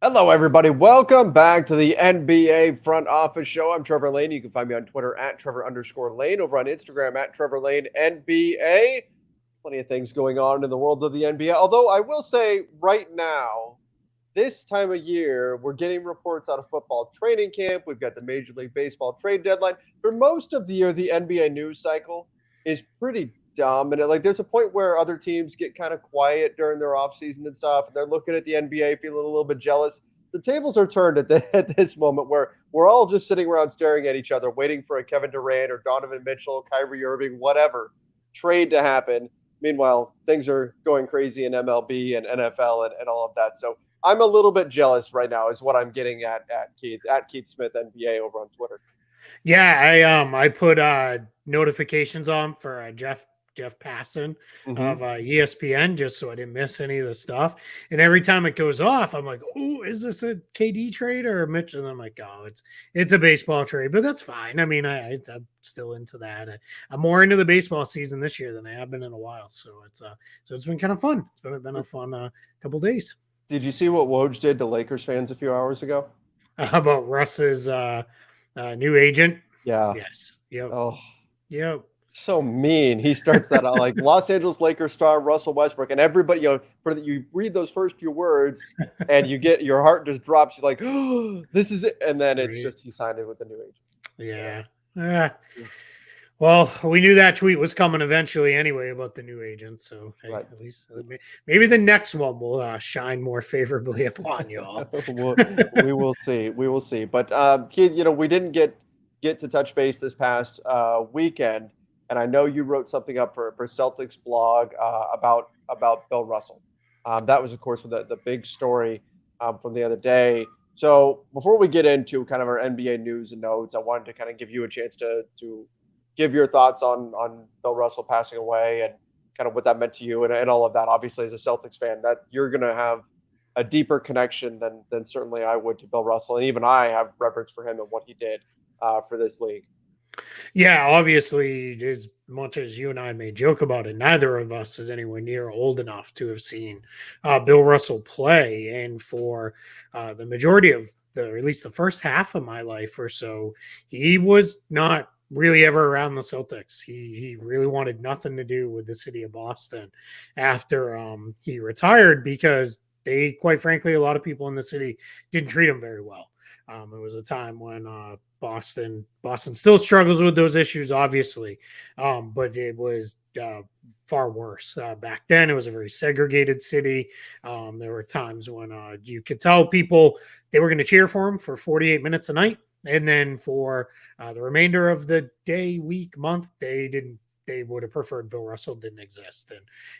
Hello, everybody. Welcome back to the NBA Front Office Show. I'm Trevor Lane. You can find me on Twitter at Trevor_Lane, over on Instagram at Trevor Lane NBA. Plenty of things going on in the world of the NBA. Although I will say right now, this time of year, we're getting reports out of football training camp. We've got the Major League Baseball trade deadline. For most of the year, the NBA news cycle is pretty dominant. Like there's a point where other teams get kind of quiet during their offseason and stuff, and they're looking at the NBA feeling a little bit jealous. The tables are turned at this moment where we're all just sitting around staring at each other, waiting for a Kevin Durant or Donovan Mitchell, Kyrie Irving, whatever trade to happen. Meanwhile, things are going crazy in MLB and NFL and all of that. So I'm a little bit jealous right now is what I'm getting at Keith Smith NBA over on Twitter. Yeah, I put notifications on for Jeff Passan of ESPN just so I didn't miss any of the stuff. And every time it goes off, I'm like, "Oh, is this a KD trade or a Mitchell?" And I'm like, "Oh, it's a baseball trade, but that's fine." I mean, I'm still into that. I'm more into the baseball season this year than I have been in a while, so it's been kind of fun. It's been a fun couple days. Did you see what Woj did to Lakers fans a few hours ago? How about Russ's new agent? Yeah. Yes. Yep. Oh, yep. So mean. He starts that out like Los Angeles Lakers star Russell Westbrook, and everybody, you read those first few words, and you get your heart just drops. You're like, oh, this is it, and then it's just he signed it with the new agent. Yeah. Well, we knew that tweet was coming eventually anyway about the new agent, so hey, right. At least maybe the next one will shine more favorably upon you all. We will see. We will see. But Keith, we didn't get to touch base this past weekend, and I know you wrote something up for Celtics blog about Bill Russell. That was, of course, the big story from the other day. So before we get into kind of our NBA news and notes, I wanted to kind of give you a chance to give your thoughts on Bill Russell passing away and kind of what that meant to you and all of that. Obviously, as a Celtics fan, that you're going to have a deeper connection than certainly I would to Bill Russell. And even I have reverence for him and what he did for this league. Yeah, obviously, as much as you and I may joke about it, neither of us is anywhere near old enough to have seen Bill Russell play. And for the majority of at least the first half of my life or so, he was not really ever around the Celtics. He really wanted nothing to do with the city of Boston after he retired because quite frankly, a lot of people in the city didn't treat him very well. It was a time when Boston still struggles with those issues, obviously, but it was far worse back then. It was a very segregated city. There were times when you could tell people they were going to cheer for him for 48 minutes a night. And then for the remainder of the day, week, month, they would have preferred Bill Russell didn't exist.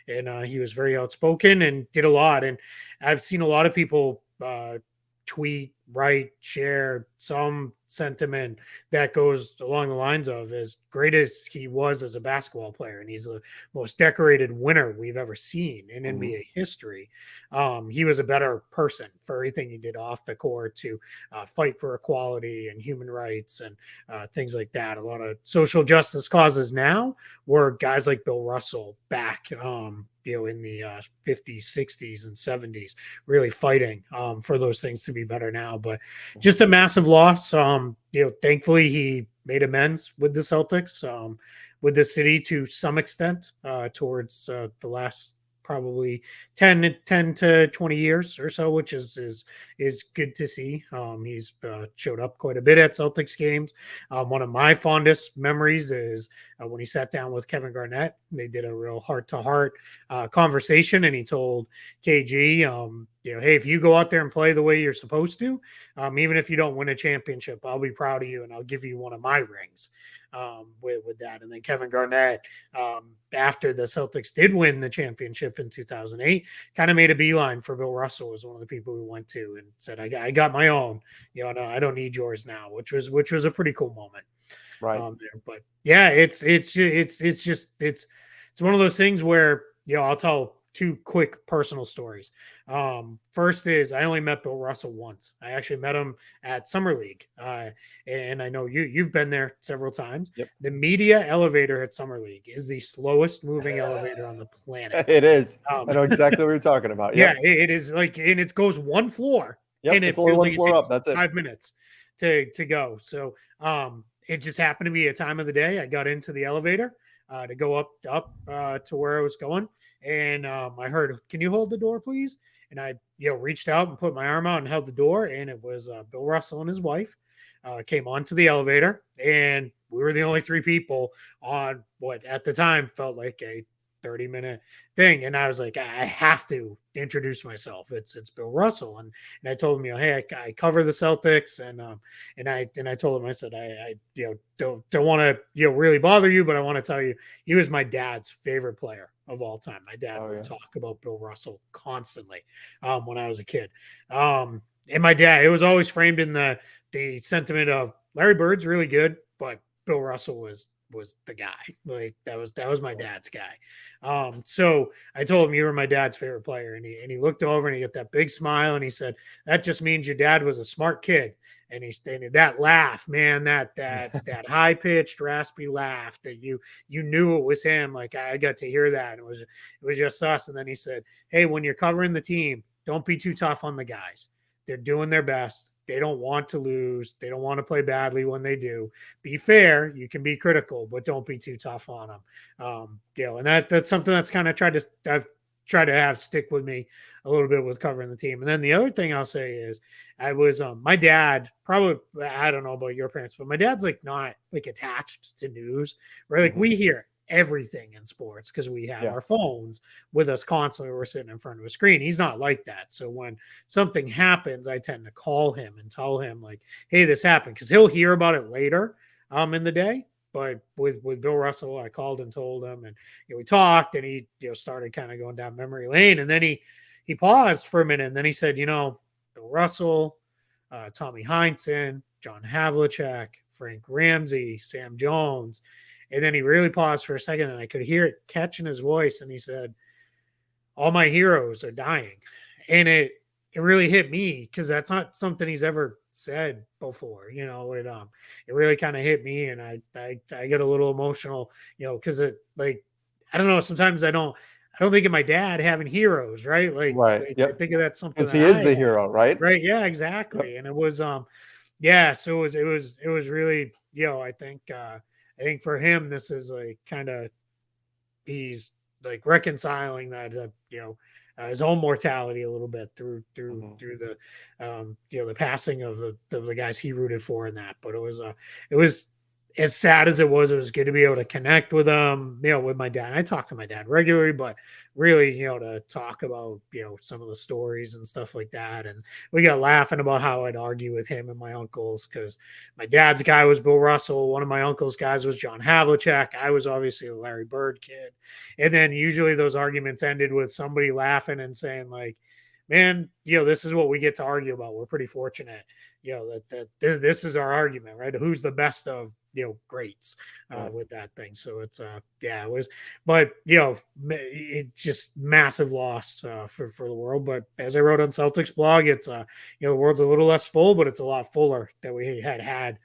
And he was very outspoken and did a lot. And I've seen a lot of people tweet, write, share some sentiment that goes along the lines of, as great as he was as a basketball player, and he's the most decorated winner we've ever seen in NBA history, he was a better person for everything he did off the court to fight for equality and human rights and things like that. A lot of social justice causes now were guys like Bill Russell back in the 50s, 60s, and 70s, really fighting for those things to be better now. But just a massive loss. Thankfully, he made amends with the Celtics, with the city to some extent towards the last probably 10 to 20 years or so, which is good to see. He's showed up quite a bit at Celtics games. One of my fondest memories is when he sat down with Kevin Garnett. They did a real heart-to-heart conversation, and he told KG, hey, if you go out there and play the way you're supposed to, even if you don't win a championship, I'll be proud of you and I'll give you one of my rings with that. And then Kevin Garnett, after the Celtics did win the championship in 2008, kind of made a beeline for Bill Russell, was one of the people we went to and said, I got my own, no, I don't need yours now, which was a pretty cool moment. Right. But yeah, it's one of those things where, I'll tell two quick personal stories. First is I only met Bill Russell once. I actually met him at Summer League. And I know you've been there several times. Yep. The media elevator at Summer League is the slowest moving elevator on the planet. It is. I know exactly what you're talking about. Yep. Yeah, it is and it goes one floor. Yep, and it it's only feels one like it floor up. takes That's it. 5 minutes to go. So it just happened to be a time of the day. I got into the elevator to go up to where I was going, and I heard, "Can you hold the door, please?" And I reached out and put my arm out and held the door, and it was Bill Russell and his wife came onto the elevator, and we were the only three people on what at the time felt like a 30-minute thing. And I was like, I have to introduce myself. It's Bill Russell. And I told him, hey, I cover the Celtics. And I told him, I said, I don't want to, really bother you, but I want to tell you, he was my dad's favorite player of all time. My dad would talk about Bill Russell constantly when I was a kid. And my dad, it was always framed in the sentiment of Larry Bird's really good, but Bill Russell was the guy. Like that was my dad's guy. So I told him, you were my dad's favorite player. And he looked over and he got that big smile and he said, that just means your dad was a smart kid. And he stated that laugh, man, that high pitched, raspy laugh that you knew it was him. Like I got to hear that. And it was just us. And then he said, hey, when you're covering the team, don't be too tough on the guys. They're doing their best. They don't want to lose. They don't want to play badly when they do. Be fair. You can be critical, but don't be too tough on them. And that's something that's kind of I've tried to have stick with me a little bit with covering the team. And then the other thing I'll say is I was my dad, probably, I don't know about your parents, but my dad's like not like attached to news, right? Like we hear everything in sports because we have our phones with us constantly. We're sitting in front of a screen. He's not like that. So when something happens, I tend to call him and tell him like, hey, this happened, because he'll hear about it later in the day. But with Bill Russell, I called and told him, and we talked, and he started kind of going down memory lane, and then he paused for a minute, and then he said, Bill Russell, Tommy Heinsohn, John Havlicek, Frank Ramsey, Sam Jones. And then he really paused for a second, and I could hear it catch in his voice. And he said, all my heroes are dying. And it really hit me, because that's not something he's ever said before. It really kind of hit me, and I get a little emotional, because it, like, I don't know, sometimes I don't think of my dad having heroes, right? Right. I think of that something Because that he is I the had, hero, right? right? Yeah, exactly. Yep. And it was so it was really, I think for him, this is like kind of, he's like reconciling that, his own mortality a little bit through the, the passing of the guys he rooted for in that. But it was as sad as it was good to be able to connect with with my dad. I talk to my dad regularly, but really, to talk about, some of the stories and stuff like that. And we got laughing about how I'd argue with him and my uncles, because my dad's guy was Bill Russell. One of my uncle's guys was John Havlicek. I was obviously a Larry Bird kid. And then usually those arguments ended with somebody laughing and saying like, man, this is what we get to argue about. We're pretty fortunate, that this is our argument, right? Who's the best of, greats with that thing. So it's, it was, but, it just massive loss for the world. But as I wrote on Celtics blog, it's, the world's a little less full, but it's a lot fuller that we had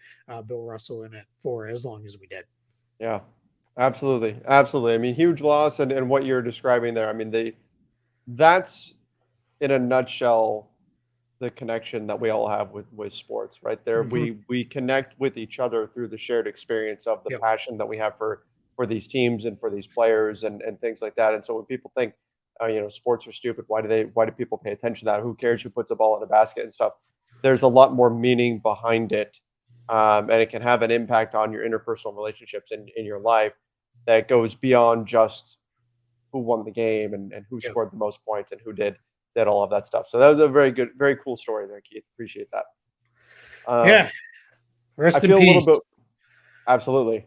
Bill Russell in it for as long as we did. Yeah, absolutely. Absolutely. I mean, huge loss. And what you're describing there, I mean, that's in a nutshell the connection that we all have with sports, right there. We connect with each other through the shared experience of the passion that we have for these teams and for these players and things like that. And so when people think, sports are stupid, why do people pay attention to that? Who cares who puts a ball in a basket and stuff? There's a lot more meaning behind it. And it can have an impact on your interpersonal relationships in your life that goes beyond just who won the game and who scored the most points and who did all of that stuff. So that was a very cool story there, Keith. Appreciate that. Rest in peace. Absolutely.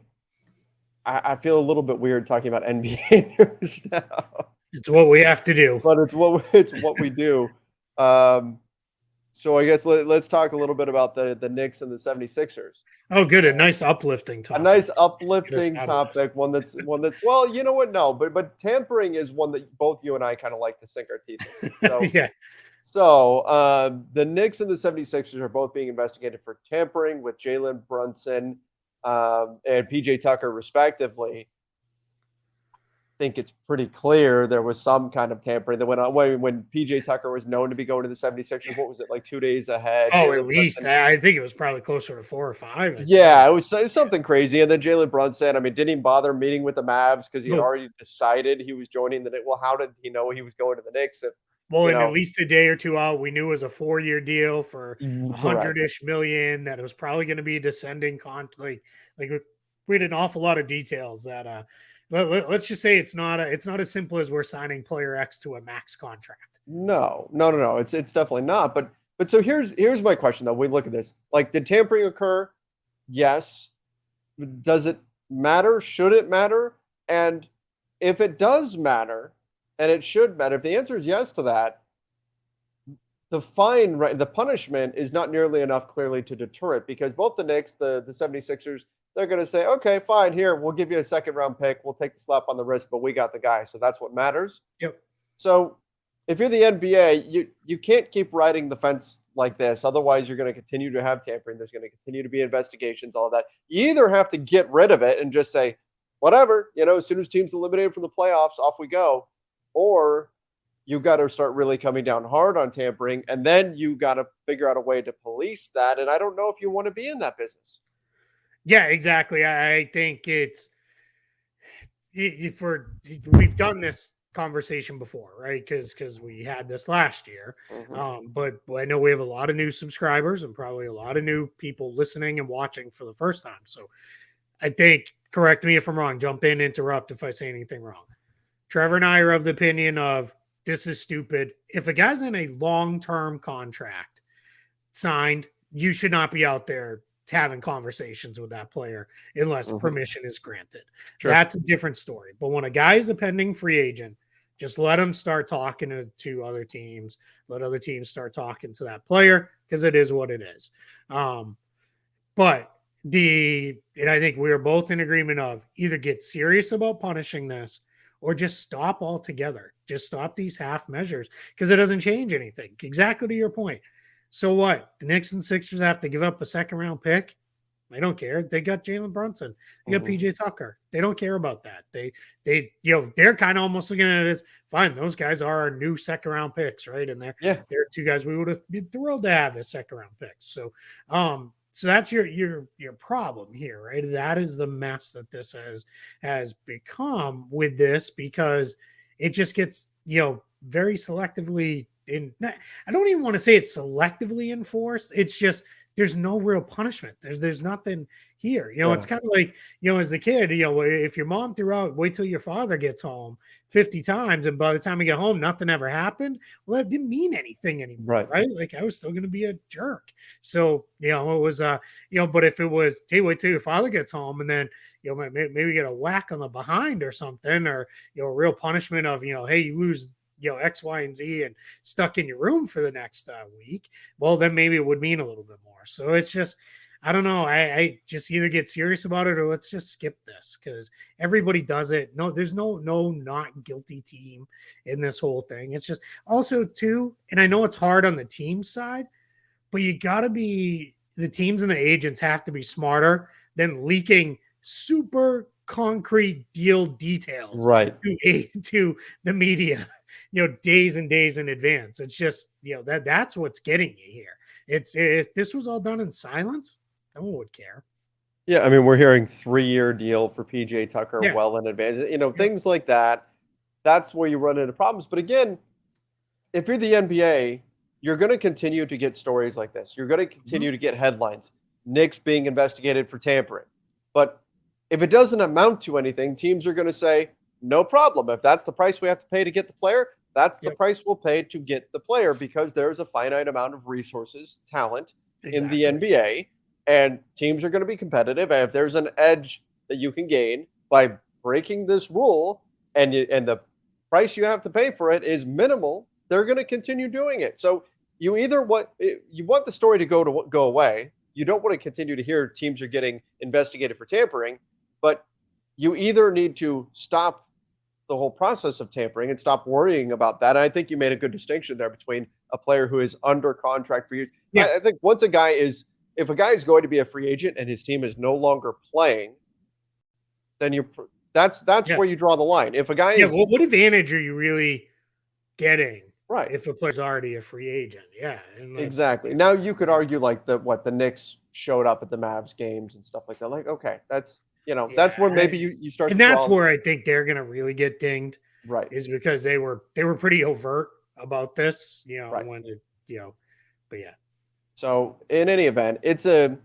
I feel a little bit weird talking about NBA news now. It's what we have to do. But it's what we do. So I guess let's talk a little bit about the Knicks and the 76ers. Oh, good. A nice uplifting topic. A nice uplifting topic. One that's well, you know what? No, but tampering is one that both you and I kind of like to sink our teeth in. So, yeah. So the Knicks and the 76ers are both being investigated for tampering with Jalen Brunson and PJ Tucker, respectively. think it's pretty clear there was some kind of tampering that went on when PJ Tucker was known to be going to the 76ers. What was it, like 2 days ahead? Oh, at Jalen least Brunson. I think it was probably closer to 4 or 5. I Yeah, think. it was something crazy. And then Jalen Brunson, I mean, didn't even bother meeting with the Mavs because he had No, already decided he was joining the Knicks. Well, how did he know he was going to the Knicks if, well, you and at know, least a day or two out, we knew it was a 4-year deal for a hundred correct. ish million. That it was probably going to be a descending like we had an awful lot of details that let's just say it's not as simple as we're signing player X to a max contract. No, no, no, no. It's definitely not. But so here's my question though. We look at this. Like, did tampering occur? Yes. Does it matter? Should it matter? And if it does matter, and it should matter, if the answer is yes to that, the fine, right, the punishment is not nearly enough clearly to deter it because both the Knicks, the 76ers, they're going to say, okay, fine, here, we'll give you a second round pick. We'll take the slap on the wrist, but we got the guy. So that's what matters. Yep. So if you're the NBA, you can't keep riding the fence like this. Otherwise, you're going to continue to have tampering. There's going to continue to be investigations, all of that. You either have to get rid of it and just say, whatever, as soon as teams eliminated from the playoffs, off we go. Or you got to start really coming down hard on tampering. And then you got to figure out a way to police that. And I don't know if you want to be in that business. Yeah, exactly. I think we've done this conversation before, right? Because we had this last year. But I know we have a lot of new subscribers and probably a lot of new people listening and watching for the first time. So I think, correct me if I'm wrong, jump in, interrupt if I say anything wrong. Trevor and I are of the opinion of this is stupid. If a guy's in a long-term contract signed, you should not be out there having conversations with that player unless permission is granted. Sure. That's a different story. But when a guy is a pending free agent, just let him start talking to other teams. Let other teams start talking to that player because it is what it is. But I think we are both in agreement of either get serious about punishing this or just stop altogether. Just stop these half measures because it doesn't change anything. Exactly to your point. So what? The Knicks and Sixers have to give up a second round pick? I don't care. They got Jalen Brunson. They got PJ Tucker. They don't care about that. They're kind of almost looking at it as fine. Those guys are our new second round picks, right? And they're two guys we would have been thrilled to have as second round picks. So, so that's your problem here, right? That is the mess that this has become with this because it just gets very selectively I don't even want to say it's selectively enforced. It's just there's no real punishment. There's nothing here. It's kind of like, as a kid, if your mom threw out, wait till your father gets home 50 times. And by the time we get home, nothing ever happened. Well, that didn't mean anything anymore. Right. Like I was still going to be a jerk. So, it was, but if it was, hey, wait till your father gets home and then, maybe get a whack on the behind or something, or, a real punishment of, hey, you lose, X, Y, and Z and stuck in your room for the next week, well, then maybe it would mean a little bit more. So it's just, I don't know. I just either get serious about it or let's just skip this because everybody does it. No, there's no not guilty team in this whole thing. It's just also too, and I know it's hard on the team side, but you got to be, the teams and the agents have to be smarter than leaking super concrete deal details to the media. Days and days in advance. It's just, that's what's getting you here. If this was all done in silence, no one would care. Yeah, I mean, we're hearing 3-year deal for PJ Tucker well in advance. Things like that. That's where you run into problems. But again, if you're the NBA, you're going to continue to get stories like this. You're going to continue to get headlines. Knicks being investigated for tampering. But if it doesn't amount to anything, teams are going to say, no problem. If that's the price we have to pay to get the player, that's the price we'll pay to get the player because there's a finite amount of resources, talent in the NBA, and teams are going to be competitive. And if there's an edge that you can gain by breaking this rule and the price you have to pay for it is minimal, they're going to continue doing it. So you either want the story to go away. You don't want to continue to hear teams are getting investigated for tampering, but you either need to stop the whole process of tampering and stop worrying about that. And I think you made a good distinction there between a player who is under contract for you. Yeah. I think if a guy is going to be a free agent and his team is no longer playing, then That's where you draw the line. If a guy is well, what advantage are you really getting right, if a player's already a free agent? Yeah, and exactly. Now you could argue like the Knicks showed up at the Mavs games and stuff like that. Like, okay, that's that's where maybe you start and to that's draw where I think they're gonna really get dinged. right, Is because they were pretty overt about this, right. when it, but yeah. So in any event, it's a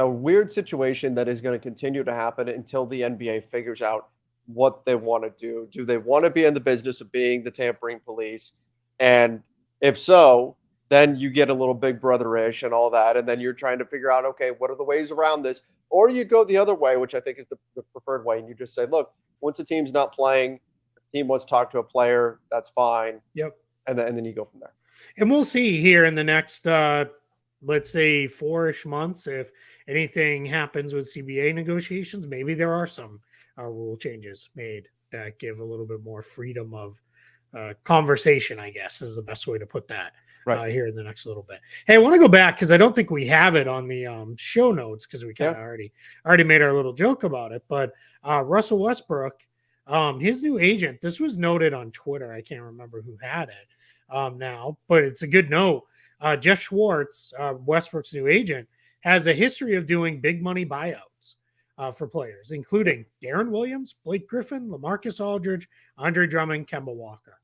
weird situation that is going to continue to happen until the NBA figures out what they want to do. Do they want to be in the business of being the tampering police? And if so, then you get a little big brother-ish and all that. And then you're trying to figure out, okay, what are the ways around this? Or you go the other way, which I think is the preferred way. And you just say, look, once a team's not playing, if the team wants to talk to a player, that's fine. Yep. And then you go from there. And we'll see here in the next, let's say 4-ish months, if anything happens with CBA negotiations. Maybe there are some rule changes made that give a little bit more freedom of conversation, I guess is the best way to put that. Right. Here in the next little bit. Hey, I want to go back because I don't think we have it on the show notes because we kind of already made our little joke about it. But Russell Westbrook, his new agent, this was noted on Twitter. I can't remember who had it now, but it's a good note. Jeff Schwartz, Westbrook's new agent, has a history of doing big money buyouts for players, including Darren Williams, Blake Griffin, LaMarcus Aldridge, Andre Drummond, Kemba Walker.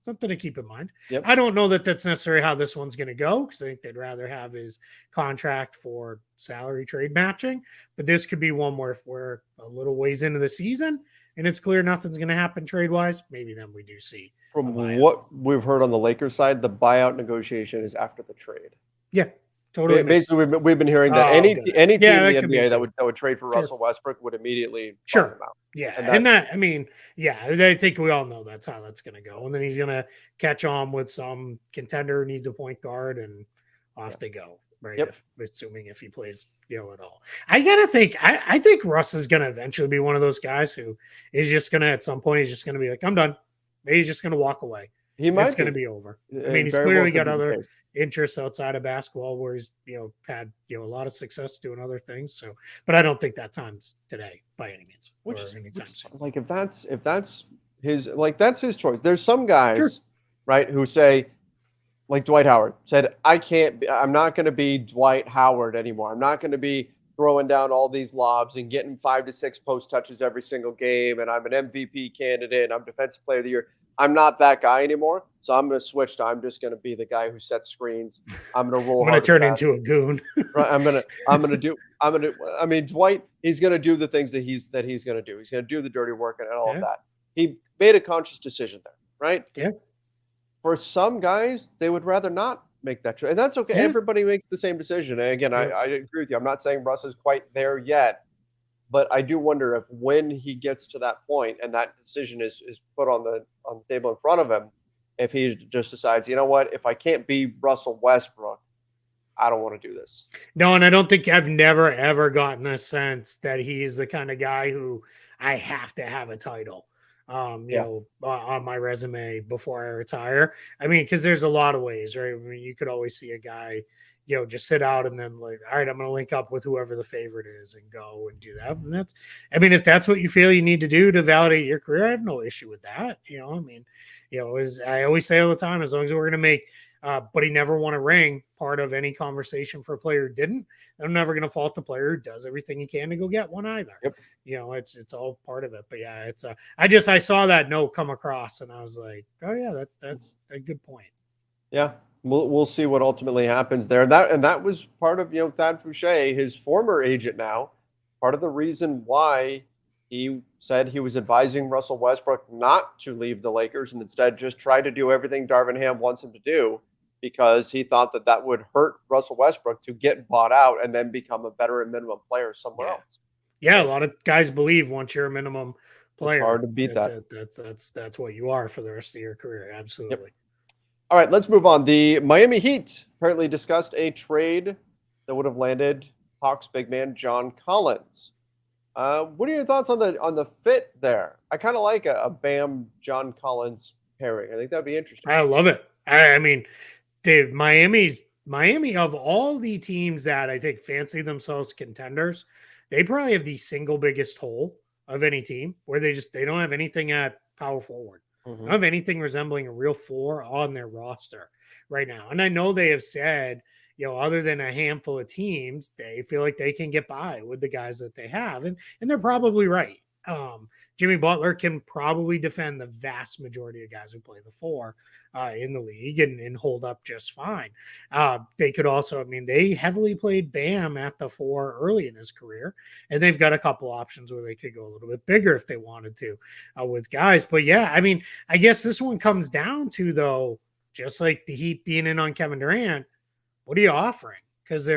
Something to keep in mind. Yep. I don't know that that's necessarily how this one's going to go because I think they'd rather have his contract for salary trade matching. But this could be one where if we're a little ways into the season and it's clear nothing's going to happen trade-wise, maybe then we do see. From what we've heard on the Lakers side, the buyout negotiation is after the trade. Yeah, totally. Basically, we've been hearing that any team in the NBA that would trade for Russell Westbrook would immediately buy him out. Yeah, and that, I mean, I think we all know that's how that's going to go. And then he's going to catch on with some contender who needs a point guard, and off they go. Right? Yep. Assuming if he plays, at all. I gotta think. I think Russ is going to eventually be one of those guys who is just going to, at some point, he's just going to be like, I'm done. Maybe he's just going to walk away. It's going to be over. I mean, he's clearly got other interests outside of basketball where he's, had, a lot of success doing other things. So, but I don't think that time's today by any means. Like if that's his, like that's his choice. There's some guys, right, who say, like Dwight Howard said, I'm not going to be Dwight Howard anymore. I'm not going to be throwing down all these lobs and getting 5 to 6 post touches every single game. And I'm an MVP candidate. And I'm defensive player of the year. I'm not that guy anymore. So I'm going to switch to, I'm just going to be the guy who sets screens. I'm going to roll. I'm going to turn into a goon. Right. I mean, Dwight, he's going to do the things that he's going to do. He's going to do the dirty work and all of that. He made a conscious decision there, right? Yeah. For some guys, they would rather not make that choice. And that's okay. Yeah. Everybody makes the same decision. And again, I agree with you. I'm not saying Russ is quite there yet, but I do wonder if when he gets to that point and that decision is put on the table in front of him, if he just decides, you know what, if I can't be Russell Westbrook, I don't want to do this. No, and I don't think I've never, ever gotten a sense that he's the kind of guy who I have to have a title, on my resume before I retire. I mean, because there's a lot of ways, right? I mean, you could always see a guy, just sit out and then like, all right, I'm going to link up with whoever the favorite is and go and do that. And that's, I mean, if that's what you feel you need to do to validate your career, I have no issue with that. I mean, as I always say all the time, as long as we're going to make, but he never won a ring part of any conversation for a player who didn't, I'm never going to fault the player who does everything he can to go get one either. Yep. It's all part of it. But yeah, it's I saw that note come across and I was like, oh yeah, that's a good point. Yeah. We'll see what ultimately happens there. That was part of, Thad Fouché, his former agent now, part of the reason why he said he was advising Russell Westbrook not to leave the Lakers and instead just try to do everything Darvin Ham wants him to do, because he thought that would hurt Russell Westbrook to get bought out and then become a veteran minimum player somewhere else. Yeah, a lot of guys believe once you're a minimum player, it's hard to beat that. That's what you are for the rest of your career. Absolutely. Yep. All right, let's move on. The Miami Heat apparently discussed a trade that would have landed Hawks big man John Collins. What are your thoughts on the fit there? I kind of like a Bam John Collins pairing. I think that'd be interesting. I love it. I mean, dude, Miami of all the teams that I think fancy themselves contenders, they probably have the single biggest hole of any team where they don't have anything at power forward. They don't have anything resembling a real four on their roster right now. And I know they have said, other than a handful of teams, they feel like they can get by with the guys that they have. And they're probably right. Jimmy Butler can probably defend the vast majority of guys who play the four in the league and hold up just fine. They could also, they heavily played Bam at the four early in his career, and they've got a couple options where they could go a little bit bigger if they wanted to with guys. But yeah, I guess this one comes down to, though, just like the Heat being in on Kevin Durant, what are you offering? Because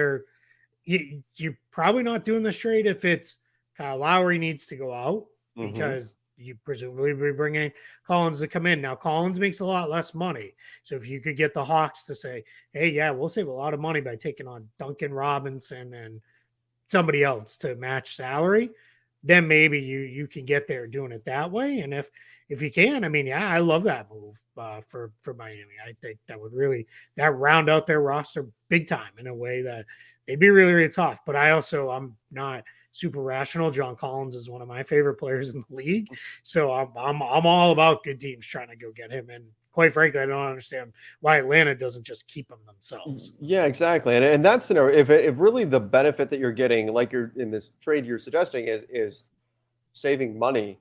you're probably not doing this trade if it's Kyle Lowry needs to go out because you presumably be bringing Collins to come in. Now, Collins makes a lot less money. So if you could get the Hawks to say, hey, yeah, we'll save a lot of money by taking on Duncan Robinson and somebody else to match salary, then maybe you can get there doing it that way. And if you can, I love that move for Miami. I think that would really round out their roster big time in a way that they'd be really, really tough. But I'm not super rational. John Collins is one of my favorite players in the league, so I'm all about good teams trying to go get him. And quite frankly, I don't understand why Atlanta doesn't just keep him themselves. Yeah, exactly. And that scenario, if really the benefit that you're getting, like you're in this trade you're suggesting, is saving money.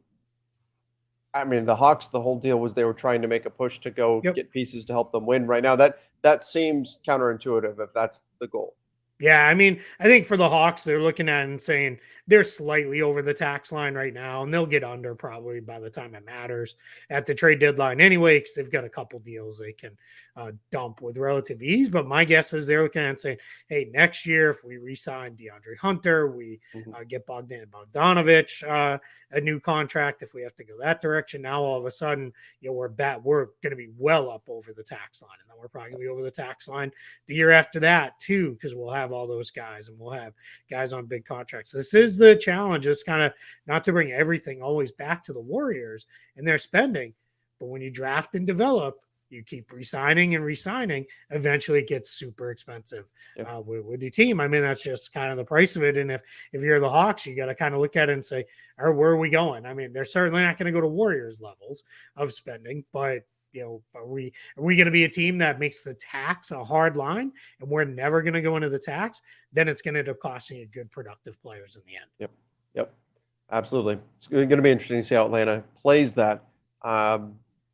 The Hawks, the whole deal was they were trying to make a push to go get pieces to help them win. Right now, that seems counterintuitive if that's the goal. Yeah, I think for the Hawks, they're looking at it and saying they're slightly over the tax line right now, and they'll get under probably by the time it matters at the trade deadline anyway, because they've got a couple deals they can dump with relative ease. But my guess is they're looking at it and saying, hey, next year, if we re-sign DeAndre Hunter, we get Bogdan Bogdanovic a new contract, if we have to go that direction, now all of a sudden, we're going to be well up over the tax line. And then we're probably going to be over the tax line the year after that, too, because we'll have all those guys and we'll have guys on big contracts. This is the challenge. It's kind of not to bring everything always back to the Warriors and their spending, but when you draft and develop, you keep re-signing and re-signing, eventually it gets super expensive with your team. That's just kind of the price of it. And if you're the Hawks, you got to kind of look at it and say, where are we going? They're certainly not going to go to Warriors levels of spending, but are we going to be a team that makes the tax a hard line and we're never going to go into the tax? Then it's going to end up costing you good, productive players in the end. Yep. Absolutely. It's going to be interesting to see how Atlanta plays that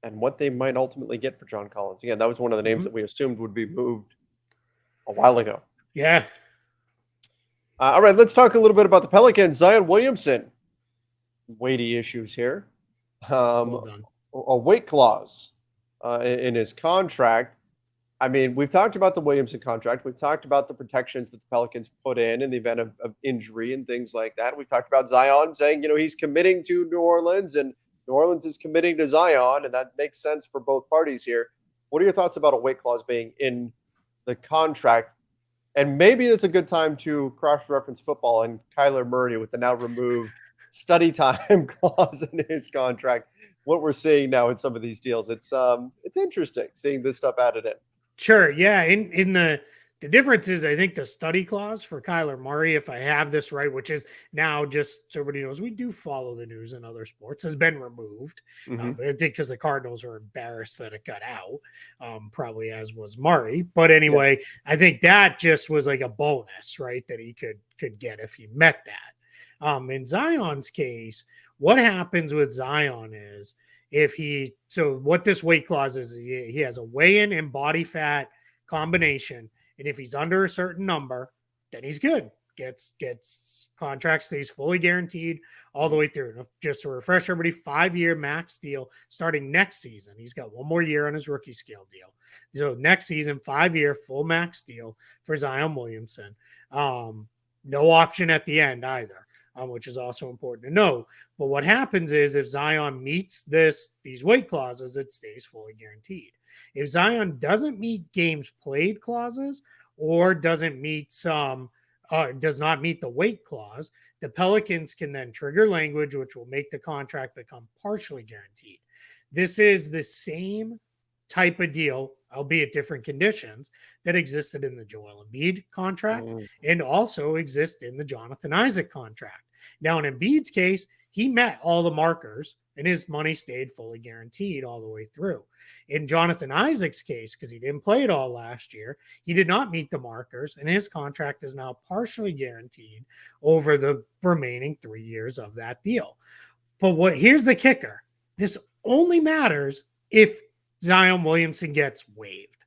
and what they might ultimately get for John Collins. Again, that was one of the names that we assumed would be moved a while ago. Yeah. All right, let's talk a little bit about the Pelicans. Zion Williamson, weighty issues here. Well done. A weight clause in his contract. We've talked about the Williamson contract. We've talked about the protections that the Pelicans put in the event of injury and things like that. We've talked about Zion saying, he's committing to New Orleans and New Orleans is committing to Zion, and that makes sense for both parties here. What are your thoughts about a weight clause being in the contract? And maybe it's a good time to cross-reference football and Kyler Murray with the now removed study time clause in his contract. What we're seeing now in some of these deals, it's interesting seeing this stuff added in. Sure, yeah. In the difference is, I think the study clause for Kyler Murray, if I have this right, which is now, just so everybody knows, we do follow the news in other sports, has been removed. But I think because the Cardinals are embarrassed that it got out, probably as was Murray. But anyway, I think that just was like a bonus, right, that he could get if he met that. In Zion's case, what happens with Zion is what this weight clause is, he has a weigh-in and body fat combination. And if he's under a certain number, then he's good. Gets contract, stays fully guaranteed all the way through. And just to refresh everybody, 5-year max deal starting next season. He's got one more year on his rookie scale deal. So next season, 5-year full max deal for Zion Williamson. No option at the end either, which is also important to know. But what happens is if Zion meets these weight clauses, it stays fully guaranteed. If Zion doesn't meet games played clauses or doesn't meet does not meet the weight clause, the Pelicans can then trigger language, which will make the contract become partially guaranteed. This is the same type of deal albeit different conditions, that existed in the Joel Embiid contract Mm. and also exist in the Jonathan Isaac contract. Now, in Embiid's case, he met all the markers and his money stayed fully guaranteed all the way through. In Jonathan Isaac's case, because he didn't play it all last year, he did not meet the markers, and his contract is now partially guaranteed over the remaining 3 years of that deal. But here's the kicker. This only matters if Zion Williamson gets waived.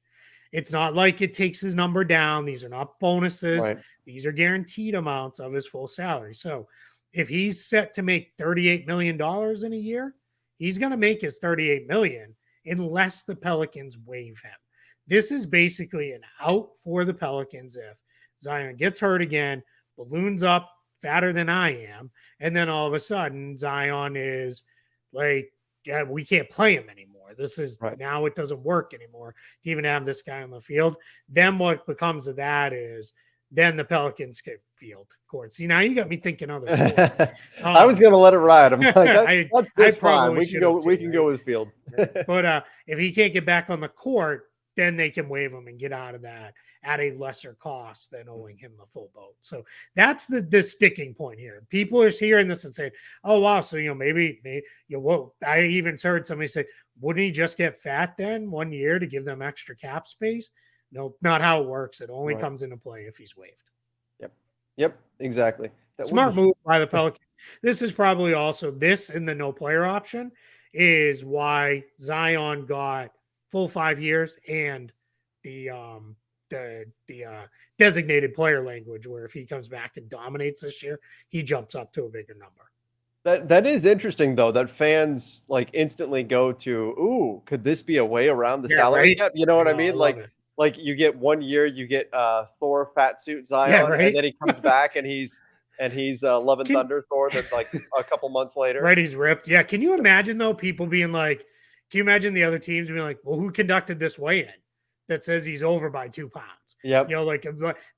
It's not like it takes his number down. These are not bonuses. Right. These are guaranteed amounts of his full salary. So if he's set to make $38 million in a year, he's going to make his $38 million unless the Pelicans waive him. This is basically an out for the Pelicans if Zion gets hurt again, balloons up fatter than I am, and then all of a sudden Zion is like, yeah, we can't play him anymore. This is Right. Now it doesn't work anymore to even have this guy on the field. Then what becomes of that is then the Pelicans get field court. See, now you got me thinking other sports. I was going to let it ride. I'm like, that's just fine. probably We can go. should've We too, can right? go with field. But if he can't get back on the court, then they can waive him and get out of that at a lesser cost than owing him the full boat. So that's the sticking point here. People are hearing this and saying, "Oh wow, so maybe well." I even heard somebody say, "Wouldn't he just get fat then 1 year to give them extra cap space?" No, not how it works. It only Right. comes into play if he's waived. Yep. Exactly. That Smart would be- move by the Pelicans. This is probably also this in the no player option is why Zion got full 5 years and the designated player language, where if he comes back and dominates this year, he jumps up to a bigger number. That is interesting though. That fans like instantly go to, "Ooh, could this be a way around the Yeah, salary right? cap?" You know what I No, mean? love it. Like you get 1 year, you get Thor fat suit Zion, Yeah, right? and then he comes back and he's Love and Can- Thunder Thor. That like a couple months later, Right, he's ripped. Yeah, can you imagine though people being like, can you imagine the other teams being like, well, who conducted this weigh-in that says he's over by 2 pounds? Yep. Like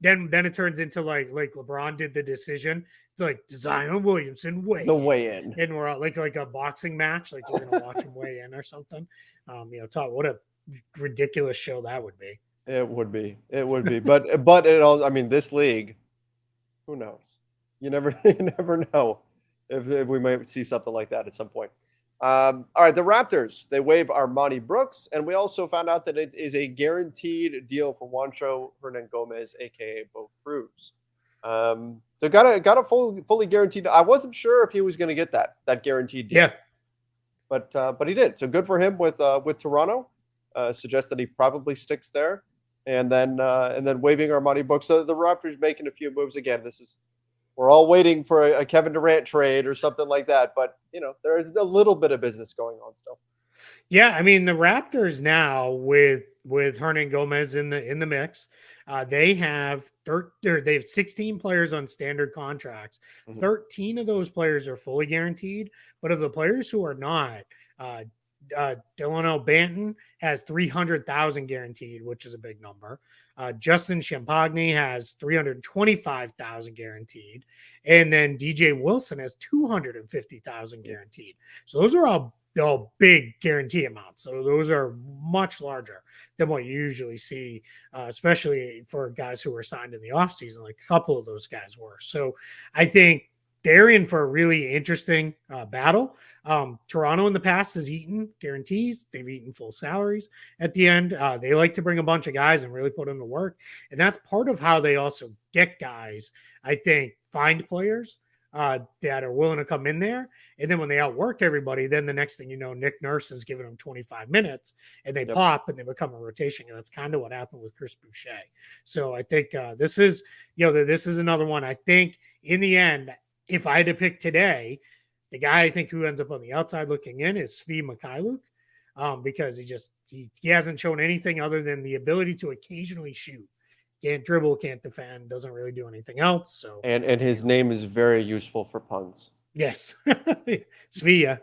then it turns into like LeBron did the decision. It's like Zion Williamson weigh The weigh-in. and we're like a boxing match, like we're gonna watch him weigh in or something. Talk what a ridiculous show that would be. It would be. It would be. But it all. I mean, this league. Who knows? You never know if we might see something like that at some point. All right, the Raptors, they waive Armoni Brooks, and we also found out that it is a guaranteed deal for Juancho Hernan-Gomez, aka Bo Cruz. So got a fully guaranteed. I wasn't sure if he was going to get that guaranteed deal. Yeah, but he did. So good for him with Toronto. Suggests that he probably sticks there, and then waiving Armoni Brooks. So the Raptors making a few moves again. We're all waiting for a Kevin Durant trade or something like that. But there is a little bit of business going on still. Yeah, I mean the Raptors now with Hernan Gomez in the mix, they have 16 players on standard contracts. Mhm. 13 of those players are fully guaranteed, but of the players who are not, Delano Banton has 300,000 guaranteed, which is a big number. Justin Champagne has 325,000 guaranteed, and then DJ Wilson has 250,000 guaranteed. So those are all big guarantee amounts. So those are much larger than what you usually see, especially for guys who were signed in the offseason, like a couple of those guys were. So I think they're in for a really interesting battle. Toronto in the past has eaten guarantees. They've eaten full salaries at the end. They like to bring a bunch of guys and really put them to work. And that's part of how they also get guys, I think, find players that are willing to come in there. And then when they outwork everybody, then the next thing you know, Nick Nurse is giving them 25 minutes and they pop and they become a rotation. And that's kind of what happened with Chris Boucher. So I think this is another one. I think in the end, if I had to pick today, the guy I think who ends up on the outside looking in is Svi Mikhailuk, because he hasn't shown anything other than the ability to occasionally shoot. Can't dribble, can't defend, doesn't really do anything else. So and his name is very useful for puns. Yes, Svia.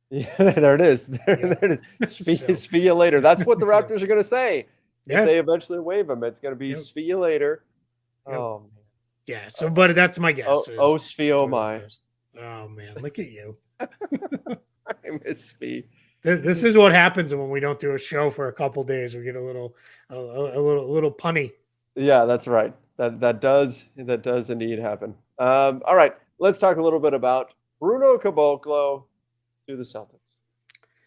Yeah, there it is. There it is. Svia later. That's what the Raptors are going to say if they eventually waive him. It's going to be Svia later. Oh man. Yeah. So, but that's my guess. Svio my. Oh man, look at you. I miss Svi. This is what happens when we don't do a show for a couple days. We get a little punny. Yeah, that's right. That does indeed happen. All right, let's talk a little bit about Bruno Caboclo to the Celtics.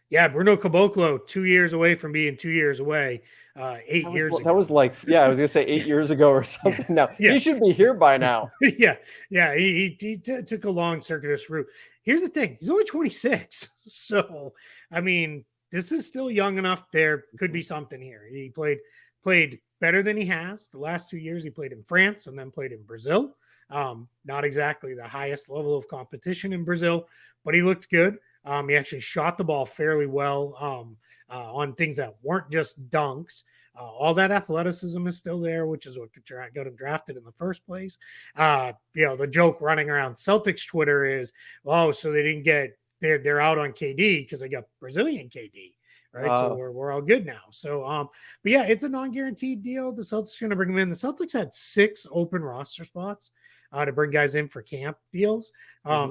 Yeah, Bruno Caboclo, 2 years away from being 2 years away. 8 years ago. That was like, I was gonna say 8 years ago or something. Now he should be here by now. Yeah. He took a long circuitous route. Here's the thing: he's only 26, so I mean, this is still young enough. There could be something here. He played better than he has the last 2 years. He played in France and then played in Brazil. Not exactly the highest level of competition in Brazil, but he looked good. He actually shot the ball fairly well on things that weren't just dunks. All that athleticism is still there, which is what got him drafted in the first place. The joke running around Celtics Twitter is, oh, so they didn't get they're out on KD because they got Brazilian KD, right? So we're all good now. So, but yeah, it's a non-guaranteed deal. The Celtics are going to bring him in. The Celtics had 6 open roster spots to bring guys in for camp deals.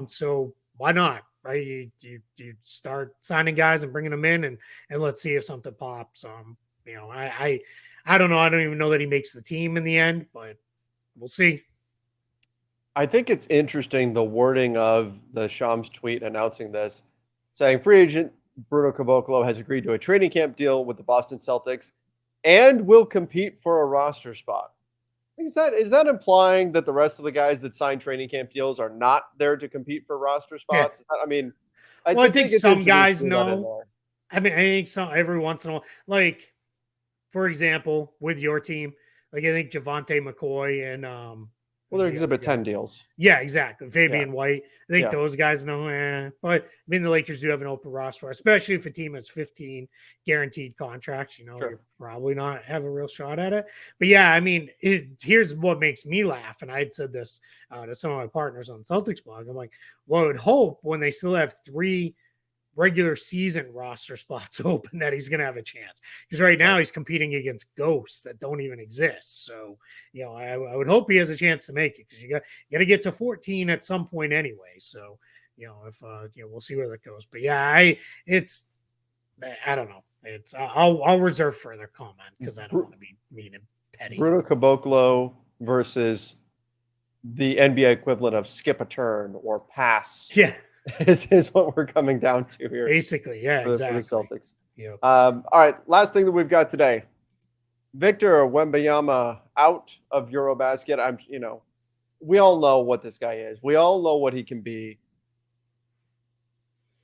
So why not? Right, you start signing guys and bringing them in, and let's see if something pops. I don't know. I don't even know that he makes the team in the end, but we'll see. I think it's interesting the wording of the Shams tweet announcing this, saying free agent Bruno Caboclo has agreed to a training camp deal with the Boston Celtics and will compete for a roster spot. Is that implying that the rest of the guys that sign training camp deals are not there to compete for roster spots? Yeah. I think some guys know. I think some every once in a while, like for example, with your team, like I think Javante McCoy and they're Exhibit 10 deals. Yeah, exactly. Fabian White. I think those guys know. But the Lakers do have an open roster, especially if a team has 15 guaranteed contracts. You're probably not have a real shot at it. But yeah, here's what makes me laugh. And I'd said this to some of my partners on Celtics blog. I'm like, well, I would hope when they still have 3 regular season roster spots open that he's going to have a chance, because right now he's competing against ghosts that don't even exist. So I would hope he has a chance to make it, because you got to get to 14 at some point anyway. So if we'll see where that goes. But yeah, I don't know. It's I'll reserve further comment because I don't want to be mean and petty. Bruno Caboclo versus the NBA equivalent of skip a turn or pass. Yeah. Is what we're coming down to here. Basically, yeah, exactly. For the Celtics. Yep. All right, last thing that we've got today. Victor Wembanyama out of Eurobasket. We all know what this guy is. We all know what he can be.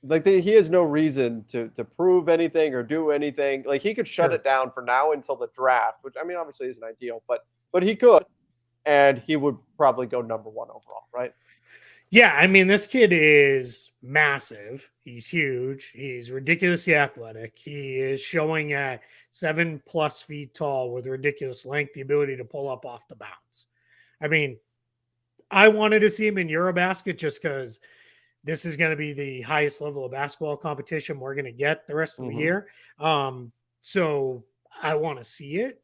Like he has no reason to prove anything or do anything. Like he could shut it down for now until the draft, which obviously isn't ideal, but he could, and he would probably go number 1 overall, right? Yeah, this kid is massive. He's huge. He's ridiculously athletic. He is showing at 7+ feet tall with ridiculous length, the ability to pull up off the bounce. I wanted to see him in Eurobasket just because this is going to be the highest level of basketball competition we're going to get the rest of the year. So I want to see it.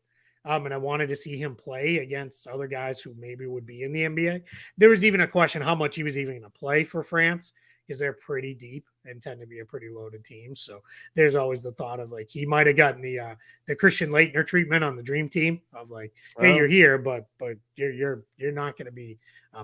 And I wanted to see him play against other guys who maybe would be in the NBA. There was even a question how much he was even going to play for France, because they're pretty deep and tend to be a pretty loaded team. So there's always the thought of like he might have gotten the Christian Laettner treatment on the Dream Team of like, hey, you're here, but you're not going to be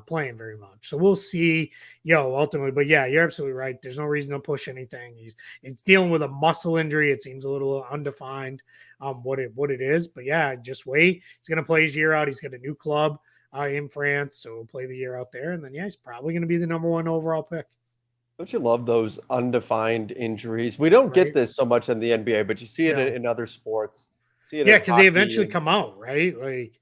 playing very much. So we'll see, ultimately. But yeah, you're absolutely right. There's no reason to push anything. He's dealing with a muscle injury. It seems a little undefined what it is. But yeah, just wait. He's going to play his year out. He's got a new club in France, so he'll play the year out there. And then he's probably going to be the number 1 overall pick. Don't you love those undefined injuries? We don't get this so much in the NBA, but you see it in other sports. Because they eventually come out, right? Like,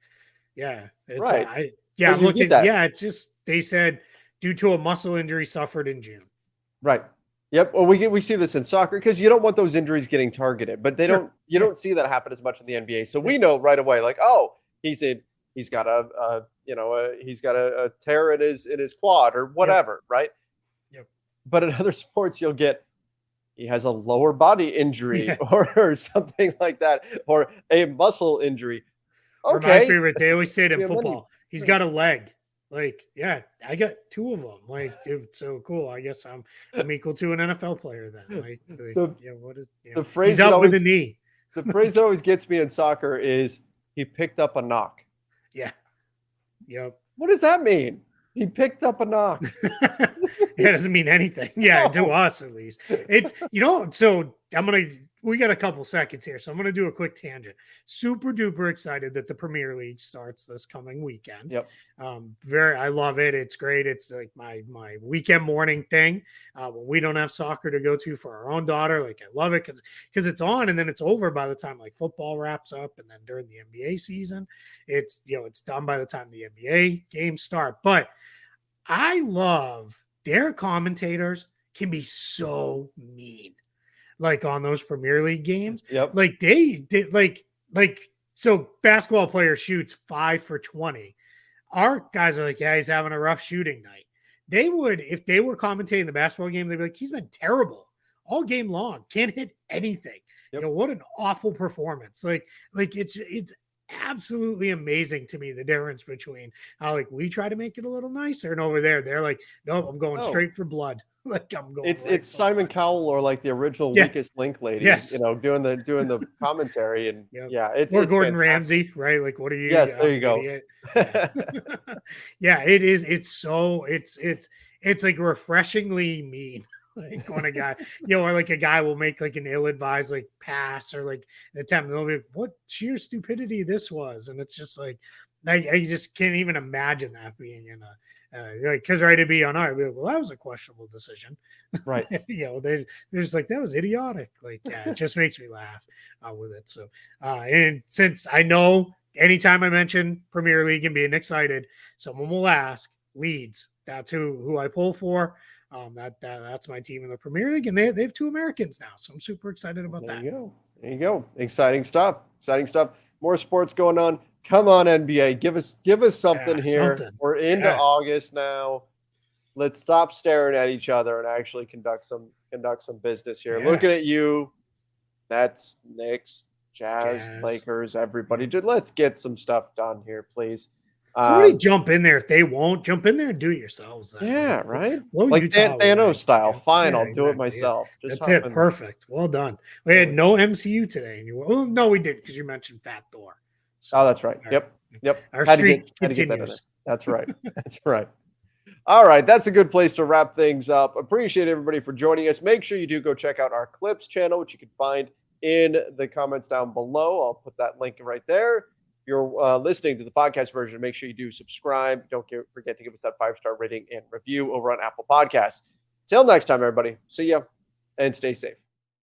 it's, right. I'm looking. It's just they said due to a muscle injury suffered in June. Right. Yep. Well, we see this in soccer because you don't want those injuries getting targeted, but you don't see that happen as much in the NBA. So we know right away, like, oh, he's got a tear in his quad or whatever, right? But in other sports, he has a lower body injury or something like that, or a muscle injury. Okay. Or my favorite, they always say it in football. He's got a leg. Like, yeah, I got 2 of them. Like, it's so cool. I guess I'm equal to an NFL player then. The What is, the he's phrase that out with always a knee. the phrase that always gets me in soccer is he picked up a knock. Yeah. Yep. What does that mean? He picked up a knock. It doesn't mean anything. Yeah, to No. us at least. It's so we got a couple seconds here, so I'm gonna do a quick tangent. Super duper excited that the Premier League starts this coming weekend. Yep. I love it. It's great. It's like my weekend morning thing. When we don't have soccer to go to for our own daughter, like I love it because it's on and then it's over by the time like football wraps up, and then during the NBA season, it's it's done by the time the NBA games start. But I love their commentators can be so mean, like on those Premier League games. Yep. Like they did, so basketball player shoots 5 for 20. Our guys are like, yeah, he's having a rough shooting night. They would, if they were commentating the basketball game, they'd be like, he's been terrible all game long, can't hit anything. Yep. What an awful performance. Like it's absolutely amazing to me the difference between how like we try to make it a little nicer and over there they're like, nope, I'm going straight for blood. Like I'm going. It's Simon Cowell or like the original Weakest Link lady, doing the commentary and it's Gordon fantastic. Ramsay, right? Like, what are you? Yes, there you go. Yeah, it is. It's like refreshingly mean. Like when a guy, or like a guy will make like an ill-advised like pass or like an attempt, and they'll be like, what sheer stupidity this was, and it's just like I just can't even imagine that being in a because to be on our, well, that was a questionable decision, right? They're just like that was idiotic. Like, yeah, it just makes me laugh with it. So, and since I know anytime I mention Premier League and being excited, someone will ask Leeds. That's who I pull for. That's my team in the Premier League, and they have 2 Americans now, so I'm super excited about that. There you go. Exciting stuff. More sports going on. Come on, NBA, give us something here. Something. We're into August now. Let's stop staring at each other and actually conduct some business here. Looking at you, Nets, Knicks, Jazz, Lakers, everybody. Let's get some stuff done here, please. Somebody jump in there. If they won't, jump in there and do it yourselves. Then. Yeah, right? Like Thanos style. Fine, I'll do it myself. That's it. Perfect. Well done. We had no MCU today. Well, no, we did because you mentioned Fat Thor. So, that's right. Yep. Our streak continues. That's right. That's right. All right. That's a good place to wrap things up. Appreciate everybody for joining us. Make sure you do go check out our Clips channel, which you can find in the comments down below. I'll put that link right there. If you're listening to the podcast version, make sure you do subscribe. Don't forget to give us that 5-star rating and review over on Apple Podcasts. Till next time, everybody. See ya and stay safe.